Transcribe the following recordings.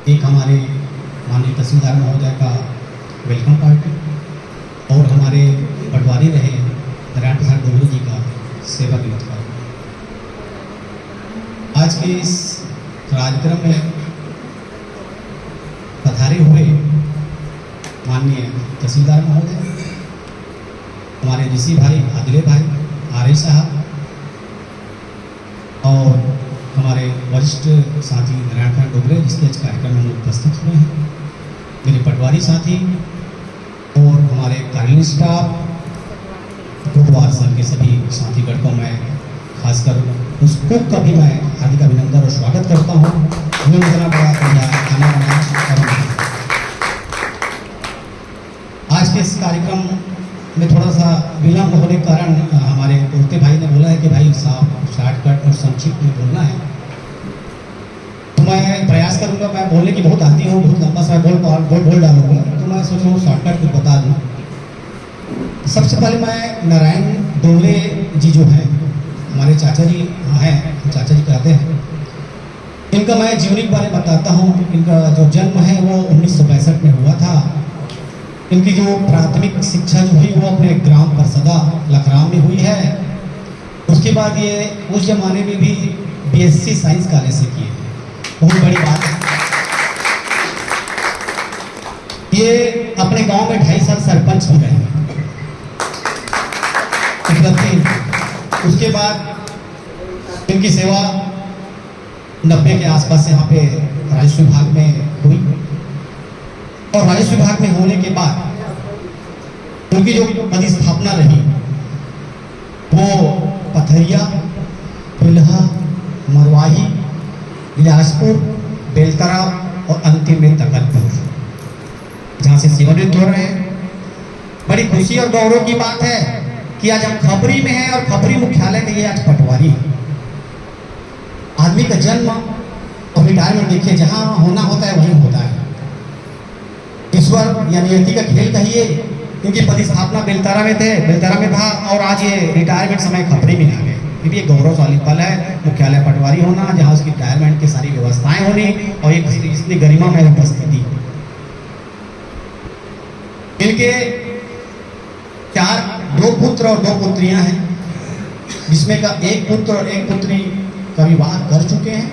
एक हमारे माननीय तहसीलदार महोदय का वेलकम पार्टी और हमारे पटवारी रहे नारायण प्रसाद डोगरे जी का सेवा दिवस का। आज के इस कार्यक्रम में पधारे हुए माननीय तहसीलदार महोदय, हमारे ऋषि भाई, आदिले भाई, आर्य साहब और हमारे वरिष्ठ साथी नारायण प्रसाद डोगरे जिसके आज कार्यक्रम में उपस्थित हुए हैं, मेरे पटवारी साथी और हमारे कार्यालय स्टाफ, गुरुवार संघ के सभी साथीगण को मैं खासकर उस कुक का भी मैं हार्दिक अभिनंदन और स्वागत करता हूँ। उन्होंने इतना बड़ा खाना बनाया। आज के इस कार्यक्रम में थोड़ा सा विलम्ब होने के कारण हमारे उड़ते भाई ने बोला है कि भाई साहब शॉर्टकट और संक्षिप्त में बोलना है, तो मैं प्रयास करूंगा। मैं बोलने की बहुत आती हूँ, बहुत लंबा समय बोल डालूंगा, तो मैं सोच रहा हूँ शॉर्टकट कुछ बता दूँ। सबसे पहले मैं नारायण डोगरे जी जो हैं, हमारे चाचा जी हैं, चाचा जी कहते हैं, इनका मैं जीवनी के बारे में बताता हूँ। इनका जो जन्म है वो 1965 में हुआ था। इनकी जो प्राथमिक शिक्षा जो हुई वो अपने ग्राम परसदा लखराम में हुई है। उसके बाद ये उस जमाने में भी बीएससी साइंस कॉलेज से किए, बहुत बड़ी बात है। ये अपने गांव में 2.5 साल सरपंच भी रहे। उसके बाद इनकी सेवा 90 के आसपास यहाँ पे राजस्व विभाग में हुई और राजस्व विभाग में होने के बाद उनकी जो पदस्थापना रही वो पथरिया, पिल्हा, मरवाही, इलासपुर, बेलतरा और अंतिम में तकतपुर, जहाँ से सेवानिवृत्त हो रहे हैं। बड़ी खुशी और गौरव की बात है कि आज हम खपरी में हैं और खपरी मुख्यालय में ये आज पटवारी है। आदमी का जन्म और रिटायरमेंट देखिए, जहाँ होना होता है वहीं होता है। ईश्वर या नियति का खेल कहिए। इनकी पदस्थापना बेलतरा में था और आज ये रिटायरमेंट समय खपरी में आ गए। ये भी एक गौरवशाली पल है, मुख्यालय पटवारी होना, जहाँ उसकी रिटायरमेंट की सारी व्यवस्थाएं होनी और एक इतनी गरिमा में उपस्थिति। इनके 2 पुत्र और 2 पुत्रियां हैं, जिसमें का एक पुत्र और एक पुत्री का विवाह कर चुके हैं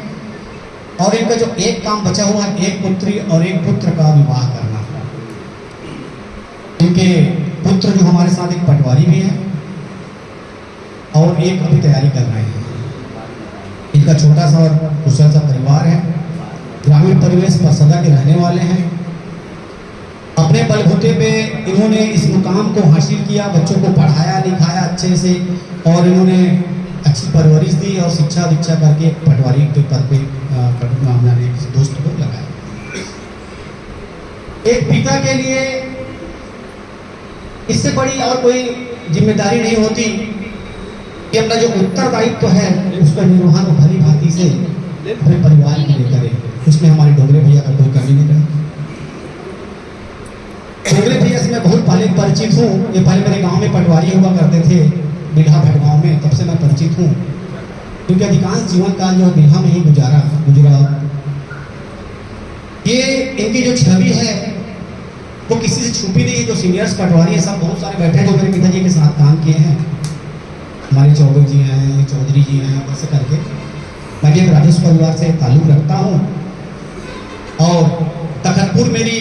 और इनका जो एक काम बचा हुआ है, एक पुत्री और एक पुत्र का विवाह करना। इनके पुत्र जो हमारे साथ एक पटवारी भी हैं और एक अभी तैयारी कर रहे हैं। इनका छोटा सा और कुशल सा परिवार है, ग्रामीण परिवेश परसदा के रहने वाले हैं। अपने बलबूते पे इन्होंने इस मुकाम को हासिल किया, बच्चों को पढ़ाया लिखाया अच्छे से और इन्होंने अच्छी परवरिश दी और शिक्षा दीक्षा करके पटवारी के पद पे हमने किसी दोस्त को लगाया। एक पिता के लिए इससे बड़ी और कोई जिम्मेदारी नहीं होती कि अपना जो उत्तरदायित्व है उसका निर्वहन भली भांति से अपने परिवार के लिए करे। उसमें हमारे डोगरे भैया का कोई कमी नहीं रही। डोगरे भैया से मैं बहुत पहले परिचित हूँ। ये पहले मेरे गांव में पटवारी हुआ करते थे, बिल्हा भटगांव में, तब से मैं परिचित हूँ, क्योंकि अधिकांश जीवन काल जो बिल्हा में ही गुजरा। ये इनकी जो छवि है वो किसी से छुपी नहीं है। जो सीनियर्स पटवारी है सब बहुत सारे बैठे हैं जो मेरे पिताजी के साथ काम किए हैं। हमारे चौबे जी हैं, चौधरी जी हैं, ऐसे करके मैं भी राजस्व परिवार से ताल्लुक रखता हूँ। और तखतपुर मेरी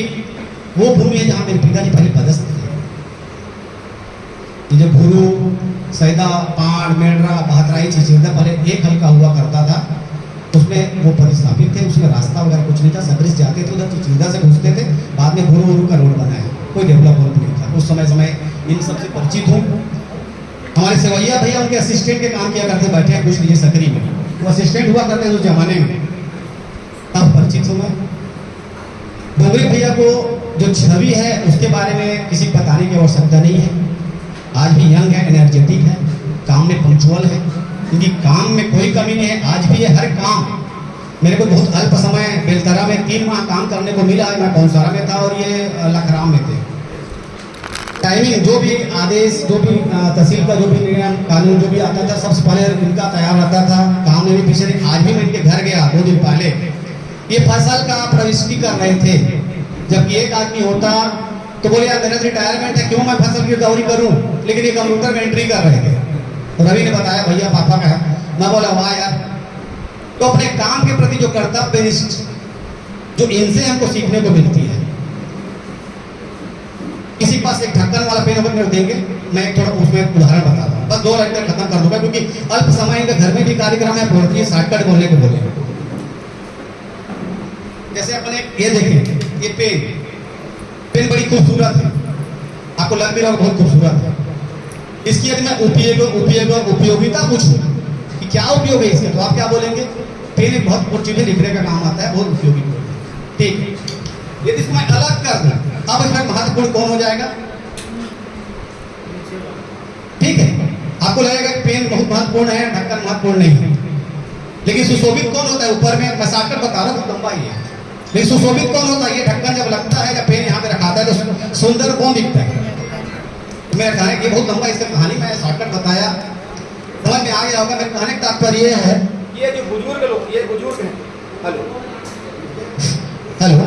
वो भूमि है जहाँ मेरे पिताजी पहले पदस्थ थे। जो भूरू, सैदा, पाड़, मेंढरा, बहतराई, चिचिरदा पहले एक हल्का हुआ करता था, उसमें वो परिस्थापित थे। उसमें रास्ता वगैरह कुछ नहीं था, सब्रिस जाते थे उधर चिचिरदा से घुसते थे। बाद में भूरू का रोड बनाया, कोई डेवलपमेंट नहीं था। उस समय इन सबसे परिचित हूँ। हमारे सेवैया भैया उनके असिस्टेंट के काम किया करते, बैठे हैं कुछ लीजिए सकरी में, वो असिस्टेंट हुआ करते उस जमाने में, तब परिचित हूँ मैं। डोगरे भैया को जो छवि है उसके बारे में किसी बताने की आवश्यकता नहीं है। आज भी यंग है, एनर्जेटिक है, काम में पंक्चुअल है, इनकी काम में कोई कमी नहीं है। आज भी ये हर काम, मेरे को बहुत अल्प समय बेलतरा में 3 माह काम करने को मिला है। मैं कौनसारा में था और ये लखराम में थे। टाइमिंग जो भी आदेश, जो भी तहसील का जो भी नियम कानून जो भी आता था, सबसे पहले इनका तैयार रहता था। काम में भी पीछे, आज भी मैं इनके घर गया 2 दिन पहले, ये फसल का प्रविष्टि कर रहे थे, जबकि एक आदमी होता तो बोले यार मेरा रिटायरमेंट है, क्यों मैं फसल की रिकवरी करूं, लेकिन ये कंप्यूटर में एंट्री कर रहे थे। तो रवि ने बताया भैया पापा का है। मैं बोला वाह यार। तो अपने काम के प्रति जो कर्तव्यनिष्ठ, जो इनसे हमको सीखने को मिलती है। किसी के पास एक ढक्कन वाला पेन अगर देंगे, मैं थोड़ा उसमें उदाहरण बताता हूँ, बस 2 लाइन में खत्म कर दूंगा क्योंकि अल्प समय इनके घर में भी कार्यक्रम है, बोलती है शॉर्टकट बोलने को बोले। जैसे अपने ये देखें, ये पेन बड़ी खूबसूरत है, आपको लग भी रहा बहुत खूबसूरत है। इसकी यदि मैं उपयोगिता पूछूं कि क्या उपयोग है इसके, तो आप क्या बोलेंगे? पेन एक बहुत चीजें लिखने का काम आता है, बहुत उपयोगी। ठीक है, यदि इसको मैं अलग कर दूं, अब इसमें महत्वपूर्ण कौन हो जाएगा? ठीक है, आपको लगेगा कि पेन बहुत महत्वपूर्ण है, ढक्कन महत्वपूर्ण नहीं है, लेकिन सुशोभित कौन होता है? ऊपर में मैं शॉर्टकट बता रहा हूं, लंबा ही है, लेकिन सुशोभित कौन होता है? ये ढक्कन जब लगता है या पेन यहाँ पे रखाता है तो सुंदर कौन दिखता है? मेरा कहना है कि बहुत लंबा इसका कहानी, मैं शॉर्टकट बताया, समझ में आ गया होगा। मेरे कहने का तात्पर्य ये है, ये जो बुजुर्ग लोग, ये बुजुर्ग हैं, हेलो,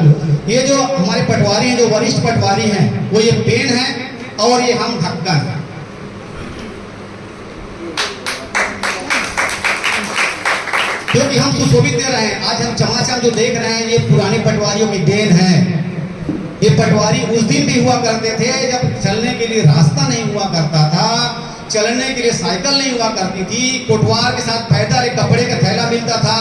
ये जो हमारे पटवारी हैं, जो वरिष्ठ पटवारी हैं, वो ये पेन है और ये हम ढक्कन है। क्योंकि हम सुशोभित दे रहे हैं। आज हम चमाचम जो देख रहे हैं, ये पुराने पटवारियों की देन है। ये पटवारी उस दिन भी हुआ करते थे जब चलने के लिए रास्ता नहीं हुआ करता था, चलने के लिए साइकिल नहीं हुआ करती थी, कोटवार के साथ पैदल एक कपड़े का थैला मिलता था,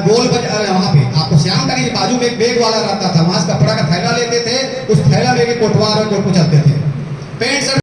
गोल बाजार वहां पे आपको श्याम के बाजू में एक बैग वाला रहता था, वहां से कपड़ा का थैला लेते थे, उस थैला में कोटवार और कोटको चलते थे, पेंट शर्ट